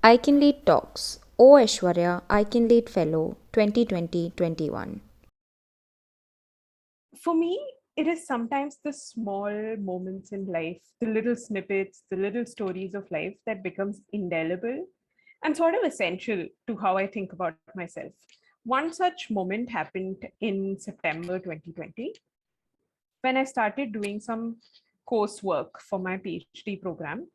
I Can Lead Talks. Oh Aishwarya, I Can Lead Fellow 2020-21. For me, it is sometimes the small moments in life, the little snippets, the little stories of life that becomes indelible and sort of essential to how I think about myself. One such moment happened in September 2020 when I started doing some coursework for my PhD program.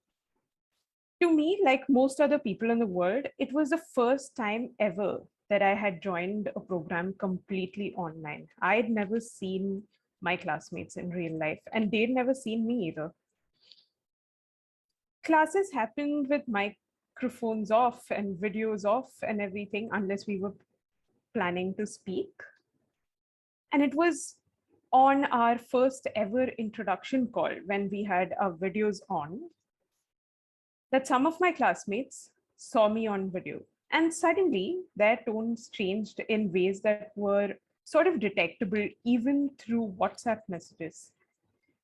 To me, like most other people in the world, it was the first time ever that I had joined a program completely online. I'd never seen my classmates in real life, and they'd never seen me either. Classes happened with microphones off and videos off and everything, unless we were planning to speak. And it was on our first ever introduction call when we had our videos on that some of my classmates saw me on video. And suddenly their tones changed in ways that were sort of detectable even through WhatsApp messages.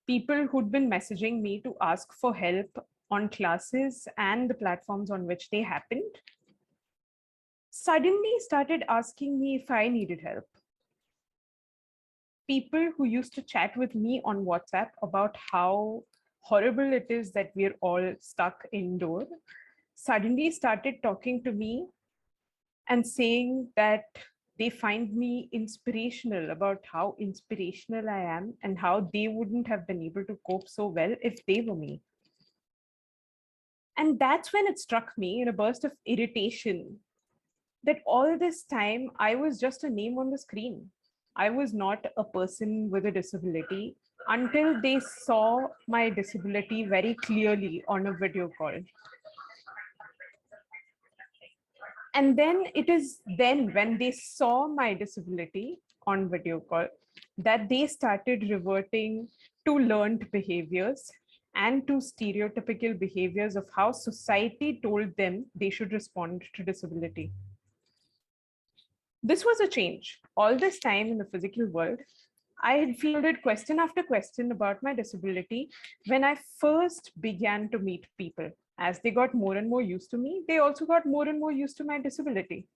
People who'd been messaging me to ask for help on classes and the platforms on which they happened suddenly started asking me if I needed help. People who used to chat with me on WhatsApp about how horrible it is that we're all stuck indoor suddenly started talking to me and saying that they find me inspirational about how inspirational I am and how they wouldn't have been able to cope so well if they were me. And that's when it struck me in a burst of irritation that all this time I was just a name on the screen. I was not a person with a disability until they saw my disability very clearly on a video call. And then it is then when they saw my disability on video call that they started reverting to learned behaviors and to stereotypical behaviors of how society told them they should respond to disability. This was a change. All this time in the physical world, I had fielded question after question about my disability when I first began to meet people. As they got more and more used to me, they also got more and more used to my disability.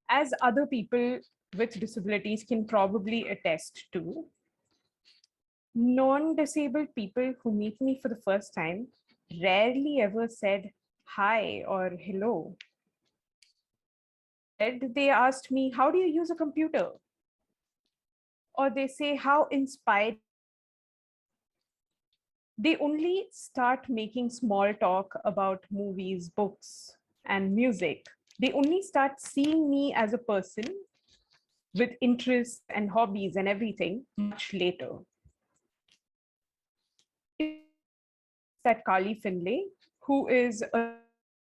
As other people with disabilities can probably attest to, non disabled people who meet me for the first time rarely ever said hi or hello. They asked me, how do you use a computer? Or they say, how inspired. They only start making small talk about movies, books, and music. They only start seeing me as a person with interests and hobbies and everything much later. That Carly Finlay, who is an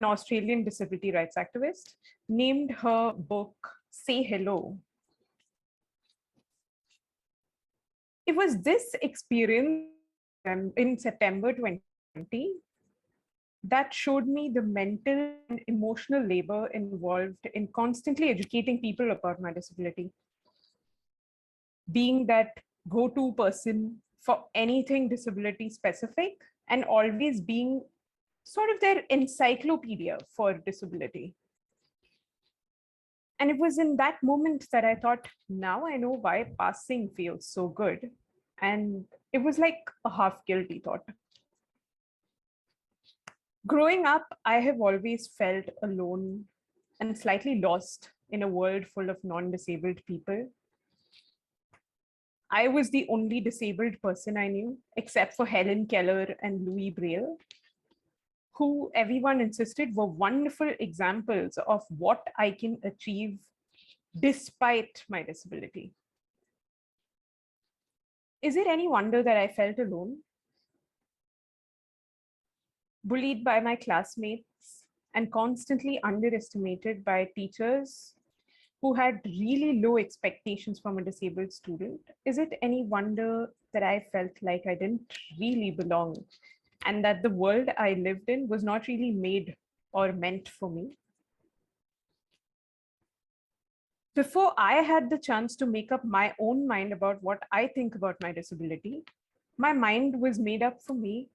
Australian disability rights activist, named her book Say Hello. It was this experience in September 2020 that showed me the mental and emotional labor involved in constantly educating people about my disability. Being that go to person for anything disability specific and always being sort of their encyclopedia for disability. And it was in that moment that I thought, now I know why passing feels so good. And it was like a half guilty thought. Growing up, I have always felt alone and slightly lost in a world full of non disabled people. I was the only disabled person I knew, except for Helen Keller and Louis Braille, who everyone insisted were wonderful examples of what I can achieve despite my disability. Is it any wonder that I felt alone, bullied by my classmates, and constantly underestimated by teachers who had really low expectations from a disabled student? Is it any wonder that I felt like I didn't really belong and that the world I lived in was not really made or meant for me? Before I had the chance to make up my own mind about what I think about my disability, my mind was made up for me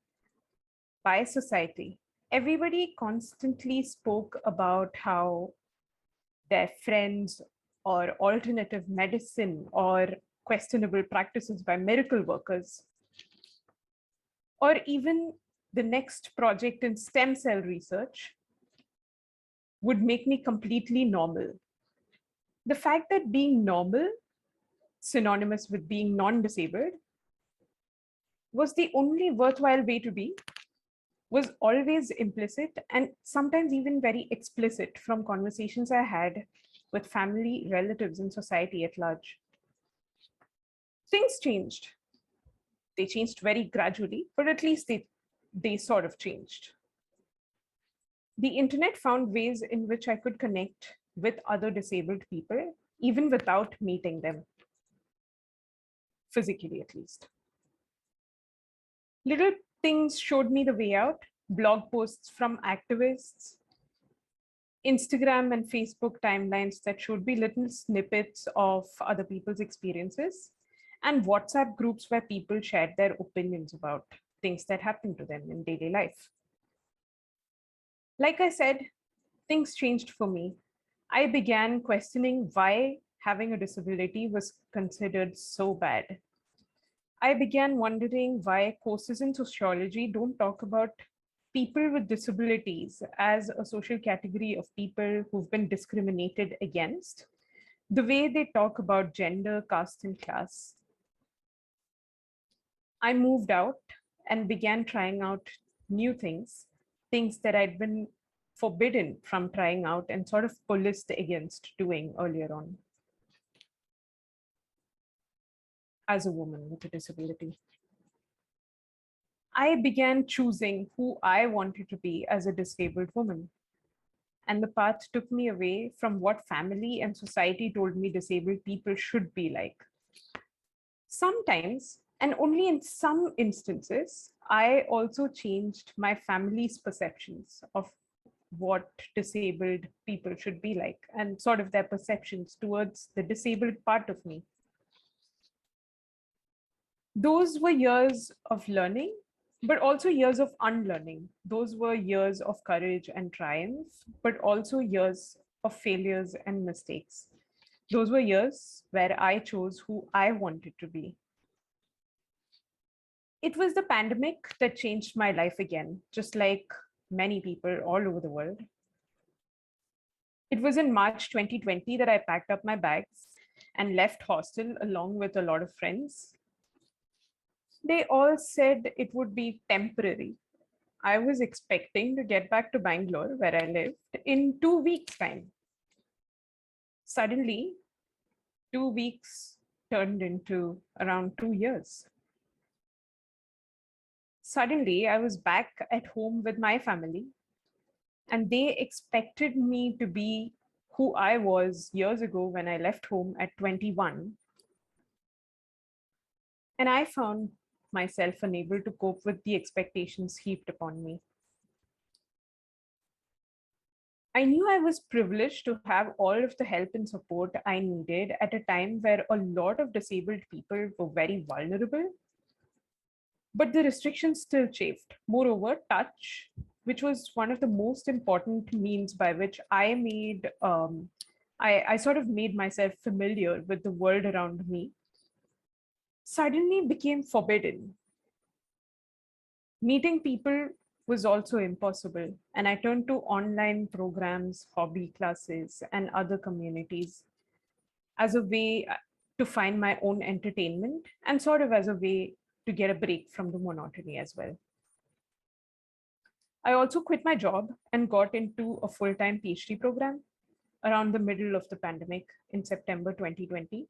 by society. everybody constantly spoke about how their friends or alternative medicine or questionable practices by miracle workers, or even the next project in stem cell research would make me completely normal. The fact that being normal, synonymous with being non disabled, was the only worthwhile way to be was always implicit and sometimes even very explicit from conversations I had with family, relatives, and society at large. Things changed. They changed very gradually, but at least they sort of changed. The internet found ways in which I could connect with other disabled people, even without meeting them, physically at least. Little things showed me the way out, blog posts from activists, Instagram and Facebook timelines that showed me little snippets of other people's experiences, and WhatsApp groups where people shared their opinions about things that happened to them in daily life. Like I said, things changed for me. I began questioning why having a disability was considered so bad. I began wondering why courses in sociology don't talk about people with disabilities as a social category of people who've been discriminated against, the way they talk about gender, caste, and class. I moved out and began trying out new things, things that I'd been forbidden from trying out and sort of policed against doing earlier on as a woman with a disability. I began choosing who I wanted to be as a disabled woman. And the path took me away from what family and society told me disabled people should be like. Sometimes, and only in some instances, I also changed my family's perceptions of what disabled people should be like and sort of their perceptions towards the disabled part of me. Those were years of learning, but also years of unlearning. Those were years of courage and triumph, but also years of failures and mistakes. Those were years where I chose who I wanted to be. It was the pandemic that changed my life again, just like many people all over the world. It was in March 2020 that I packed up my bags and left hostel along with a lot of friends. They all said it would be temporary. I was expecting to get back to Bangalore, where I lived, in 2 weeks' time. Suddenly, 2 weeks turned into around 2 years. Suddenly, I was back at home with my family, and they expected me to be who I was years ago when I left home at 21. And I found myself unable to cope with the expectations heaped upon me. I knew I was privileged to have all of the help and support I needed at a time where a lot of disabled people were very vulnerable, but the restrictions still chafed. Moreover, touch, which was one of the most important means by which I sort of made myself familiar with the world around me, suddenly became forbidden. Meeting people was also impossible, and I turned to online programs, hobby classes, and other communities as a way to find my own entertainment and sort of as a way to get a break from the monotony as well. I also quit my job and got into a full-time PhD program around the middle of the pandemic in September 2020.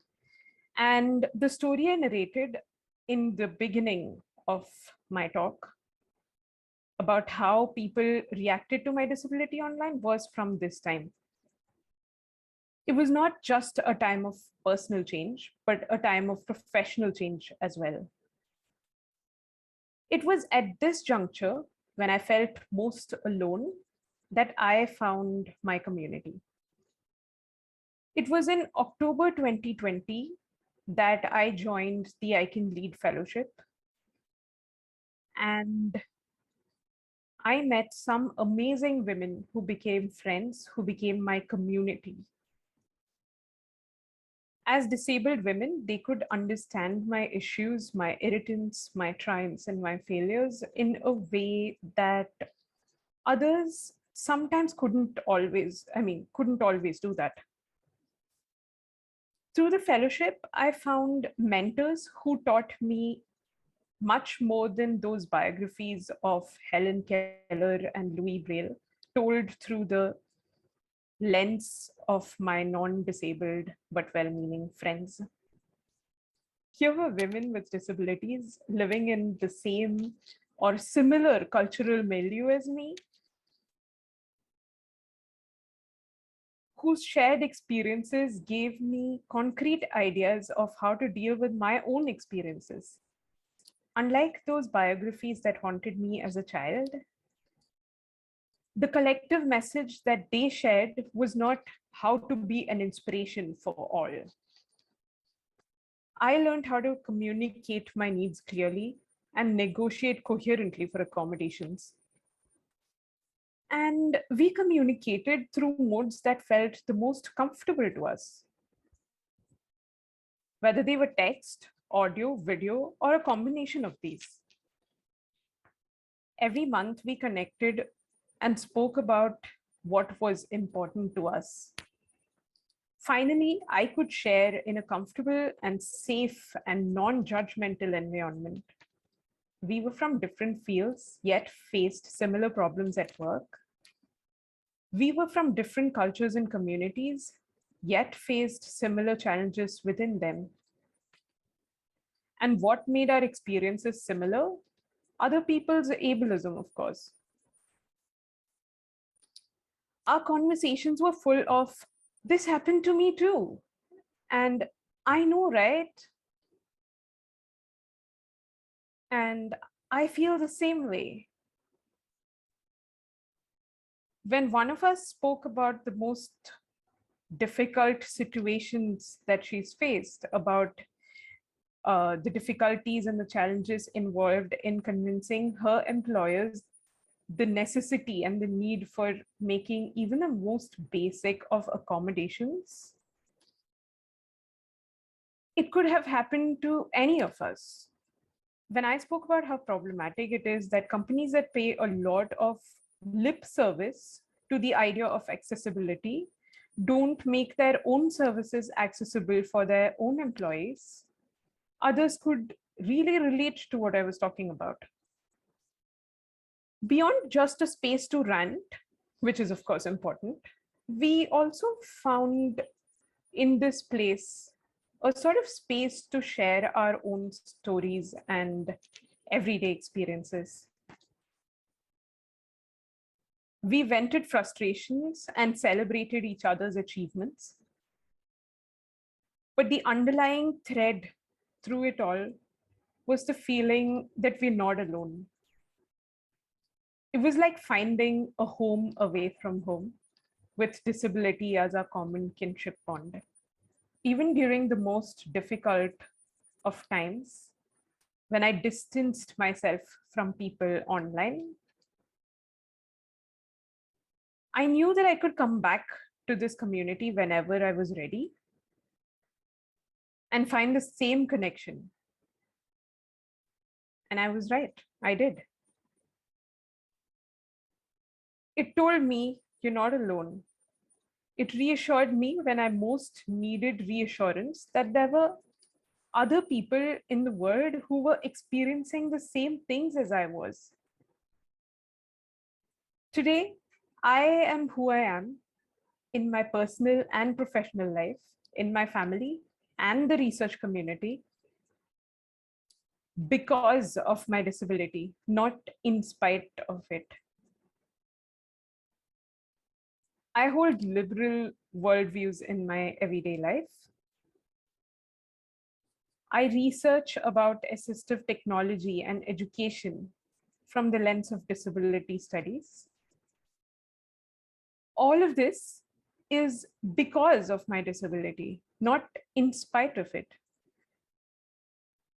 And the story I narrated in the beginning of my talk about how people reacted to my disability online was from this time. It was not just a time of personal change, but a time of professional change as well. It was at this juncture when I felt most alone that I found my community. It was in October 2020 that I joined the I Can Lead Fellowship. And I met some amazing women who became friends, who became my community. As disabled women, they could understand my issues, my irritants, my triumphs, and my failures in a way that others sometimes couldn't always do that. Through the fellowship, I found mentors who taught me much more than those biographies of Helen Keller and Louis Braille, told through the lens of my non disabled but well meaning friends. Here were women with disabilities living in the same or similar cultural milieu as me, whose shared experiences gave me concrete ideas of how to deal with my own experiences. Unlike those biographies that haunted me as a child, the collective message that they shared was not how to be an inspiration for all. I learned how to communicate my needs clearly and negotiate coherently for accommodations. And we communicated through modes that felt the most comfortable to us, whether they were text, audio, video, or a combination of these. Every month we connected and spoke about what was important to us. Finally, I could share in a comfortable and safe and non judgmental environment. We were from different fields, yet faced similar problems at work. We were from different cultures and communities, yet faced similar challenges within them. And what made our experiences similar? Other people's ableism, of course. Our conversations were full of, this happened to me too. And I know, right? And I feel the same way. When one of us spoke about the most difficult situations that she's faced, about the difficulties and the challenges involved in convincing her employers the necessity and the need for making even the most basic of accommodations, it could have happened to any of us. When I spoke about how problematic it is that companies that pay a lot of lip service to the idea of accessibility don't make their own services accessible for their own employees, others could really relate to what I was talking about. Beyond just a space to rant, which is, of course, important, we also found in this place a sort of space to share our own stories and everyday experiences. We vented frustrations and celebrated each other's achievements. But the underlying thread through it all was the feeling that we're not alone. It was like finding a home away from home, with disability as our common kinship bond. Even during the most difficult of times, when I distanced myself from people online, I knew that I could come back to this community whenever I was ready and find the same connection. And I was right, I did. It told me, you're not alone. It reassured me when I most needed reassurance that there were other people in the world who were experiencing the same things as I was. Today, I am who I am in my personal and professional life, in my family and the research community because of my disability, not in spite of it. I hold liberal worldviews in my everyday life. I research about assistive technology and education from the lens of disability studies. All of this is because of my disability, not in spite of it.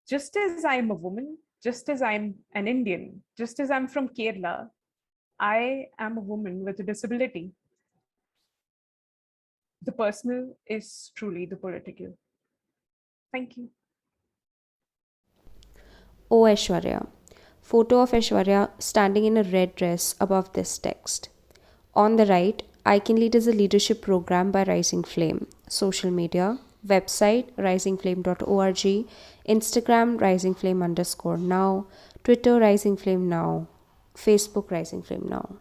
Just as I'm a woman, just as I'm an Indian, just as I'm from Kerala, I am a woman with a disability. The personal is truly the political. Thank you. O Aishwarya. Photo of Aishwarya standing in a red dress above this text. On the right, I Can Lead is a leadership program by Rising Flame. Social media, website risingflame.org, Instagram risingflame_now, Twitter risingflame now, Facebook risingflame now.